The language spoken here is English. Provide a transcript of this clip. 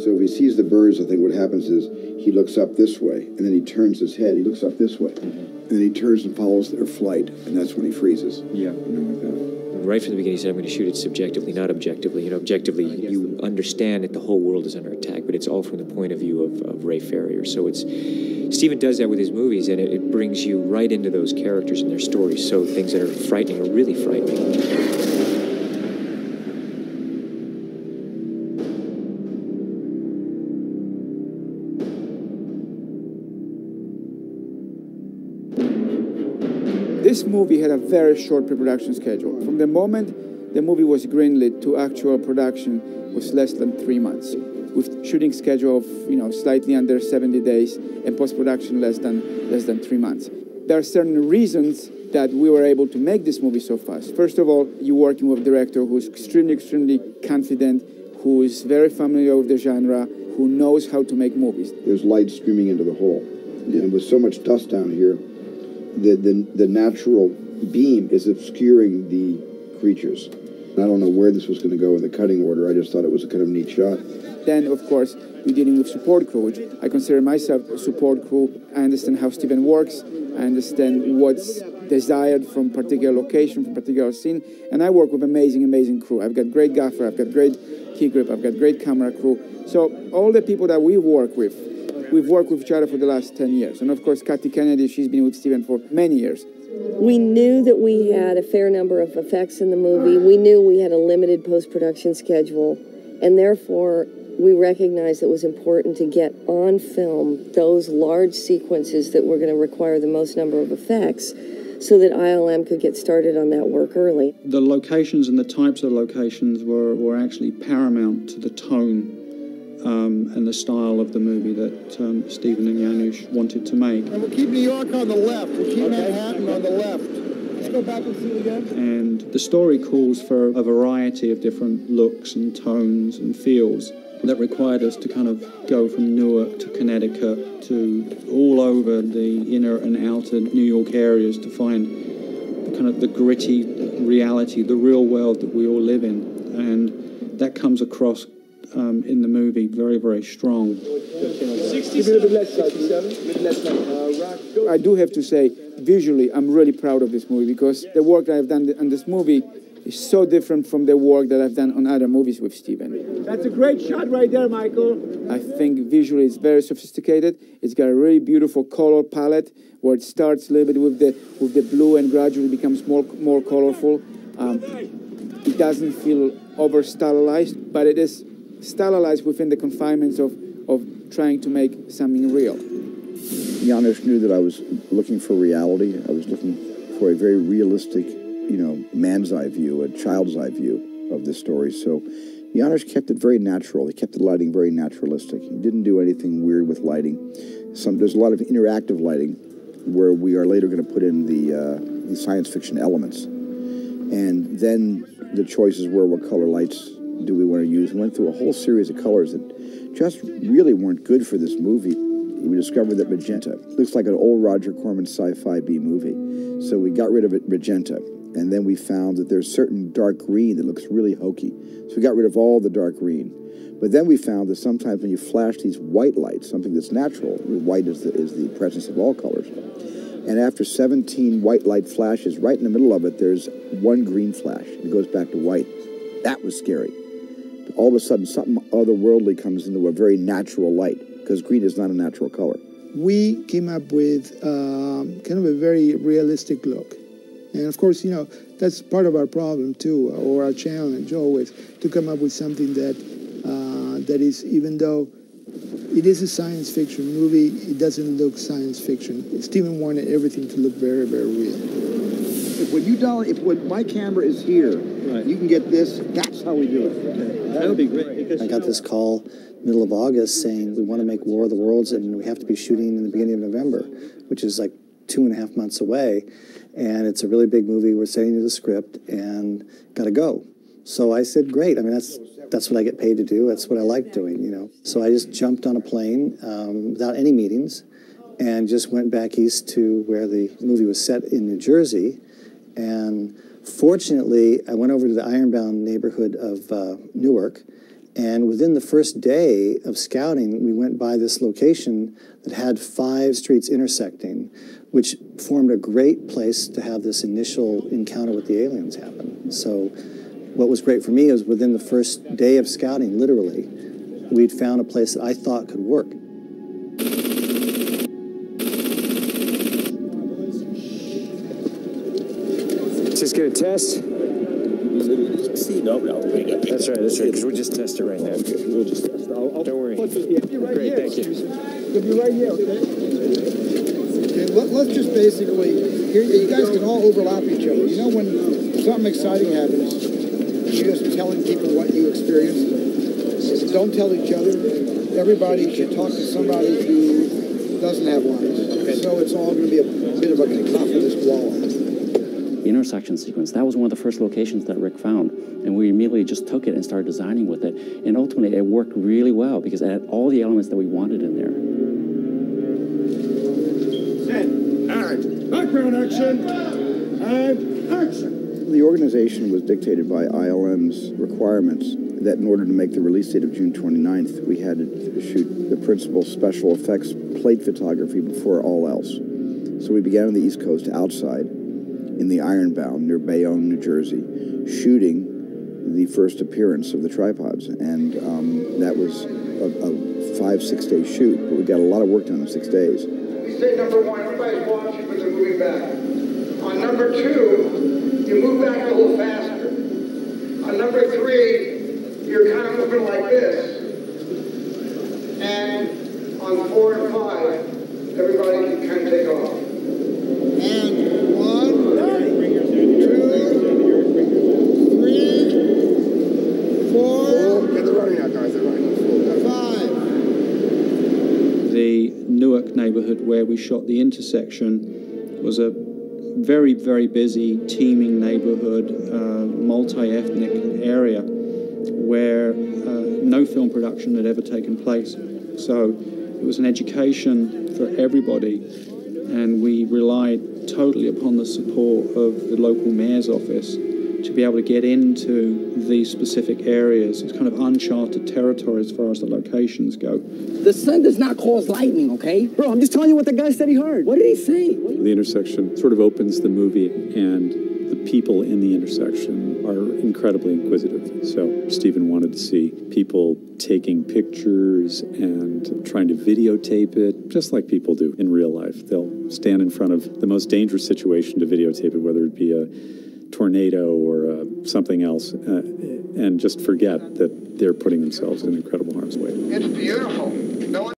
So if he sees the birds, I think what happens is he looks up this way, and then he turns his head. He looks up this way, and then he turns and follows their flight, and that's when he freezes. Yeah. Like that. Right from the beginning, he said, I'm going to shoot it subjectively, not objectively. You know, objectively, you understand that the whole world is under attack, but it's all from the point of view of Ray Ferrier. So it's, Steven does that with his movies, and it brings you right into those characters and their stories. So things that are frightening are really frightening. This movie had a very short pre-production schedule. From the moment the movie was greenlit to actual production was less than 3 months, with shooting schedule of slightly under 70 days and post-production less than 3 months. There are certain reasons that we were able to make this movie so fast. First of all, you're working with a director who's extremely confident, who is very familiar with the genre, who knows how to make movies. There's light streaming into the hole, and with so much dust down here, the natural beam is obscuring the creatures. I don't know where this was going to go in the cutting order. I just thought it was a kind of neat shot. Then, of course, you're dealing with support crew, which I consider myself a support crew. I understand how Steven works. I understand what's desired from particular location, from particular scene. And I work with amazing crew. I've got great gaffer, I've got great key grip, I've got great camera crew. So all the people that we work with, we've worked with each other for the last 10 years. And of course, Kathy Kennedy, she's been with Steven for many years. We knew that we had a fair number of effects in the movie. We knew we had a limited post-production schedule. And therefore, we recognized it was important to get on film those large sequences that were going to require the most number of effects so that ILM could get started on that work early. The locations and the types of locations were actually paramount to the tone and the style of the movie that Steven and Janusz wanted to make. And we'll keep New York on the left. We'll keep Manhattan on the left. Let's go back and see it again. And the story calls for a variety of different looks and tones and feels that required us to kind of go from Newark to Connecticut to all over the inner and outer New York areas to find kind of the gritty reality, the real world that we all live in. And that comes across in the movie very strong. 67. I do have to say, visually, I'm really proud of this movie because the work that I've done on this movie is so different from the work that I've done on other movies with Steven. That's a great shot right there, Michael. I think visually it's very sophisticated. It's got a really beautiful color palette where it starts a little bit with the blue and gradually becomes more colorful. It doesn't feel over-stylized, but it is stylized within the confinements of trying to make something real. Janusz knew that I was looking for reality. I was looking for a very realistic, man's eye view, a child's eye view of this story. So Janusz kept it very natural. He kept the lighting very naturalistic. He didn't do anything weird with lighting. There's a lot of interactive lighting where we are later going to put in the science fiction elements. And then the choices were, what color lights do we want to use? We went through a whole series of colors that just really weren't good for this movie. We discovered that magenta looks like an old Roger Corman sci-fi B movie. So we got rid of it, magenta. And then we found that there's certain dark green that looks really hokey. So we got rid of all the dark green. But then we found that sometimes when you flash these white lights, something that's natural, white is the presence of all colors. And after 17 white light flashes, right in the middle of it, there's one green flash. It goes back to white. That was scary. All of a sudden, something otherworldly comes into a very natural light, because green is not a natural color. We came up with kind of a very realistic look. And of course, that's part of our problem too, or our challenge always, to come up with something that is, even though it is a science fiction movie, it doesn't look science fiction. Steven wanted everything to look very real. When my camera is here, right, you can get this. That's how we do it. Okay. That would be great. I got this call middle of August saying we want to make War of the Worlds and we have to be shooting in the beginning of November, which is like 2.5 months away. And it's a really big movie. We're sending you the script and got to go. So I said, great. I mean, that's what I get paid to do. That's what I like doing, So I just jumped on a plane without any meetings and just went back east to where the movie was set in New Jersey. And fortunately, I went over to the Ironbound neighborhood of Newark, And within the first day of scouting, we went by this location that had 5 streets intersecting, which formed a great place to have this initial encounter with the aliens happen. So what was great for me is within the first day of scouting, literally, we'd found a place that I thought could work. Let's just get a test. No. That's right, because we'll just test it right now. Okay, we'll just test. Don't worry. Great, thank you. You'll be right here, okay? Okay, let's just basically, you guys can all overlap each other. You know when something exciting happens, you're just telling people what you experienced. Don't tell each other. Everybody should talk to somebody who doesn't have lines. So it's all going to be a bit of a cacophonous wall. The intersection sequence, that was one of the first locations that Rick found. And we immediately just took it and started designing with it. And ultimately, it worked really well because it had all the elements that we wanted in there. All right, background action, and action. The organization was dictated by ILM's requirements that in order to make the release date of June 29th, we had to shoot the principal special effects plate photography before all else. So we began on the East Coast outside in the Ironbound near Bayonne, New Jersey, shooting the first appearance of the tripods. And that was a 5-6 day shoot, but we got a lot of work done in 6 days. We say number 1, everybody's watching, but they're moving back. On number 2, you move back a little faster. On number 3, you're kind of moving like this. And on 4 and 5, everybody can kind of take off. And 1, 2, 3, 4. Get the running out, guys. They're running on full. 5. The Newark neighborhood where we shot the intersection was a very, very busy, teeming neighborhood, multi-ethnic area where no film production had ever taken place. So it was an education for everybody, and we relied totally upon the support of the local mayor's office to be able to get into these specific areas. It's kind of uncharted territory as far as the locations go. The sun does not cause lightning, okay? Bro, I'm just telling you what the guy said he heard. What did he say? The intersection sort of opens the movie, and the people in the intersection are incredibly inquisitive. So Stephen wanted to see people taking pictures and trying to videotape it, just like people do in real life. They'll stand in front of the most dangerous situation to videotape it, whether it be a tornado or something else, and just forget that they're putting themselves in incredible harm's way. It's beautiful. No one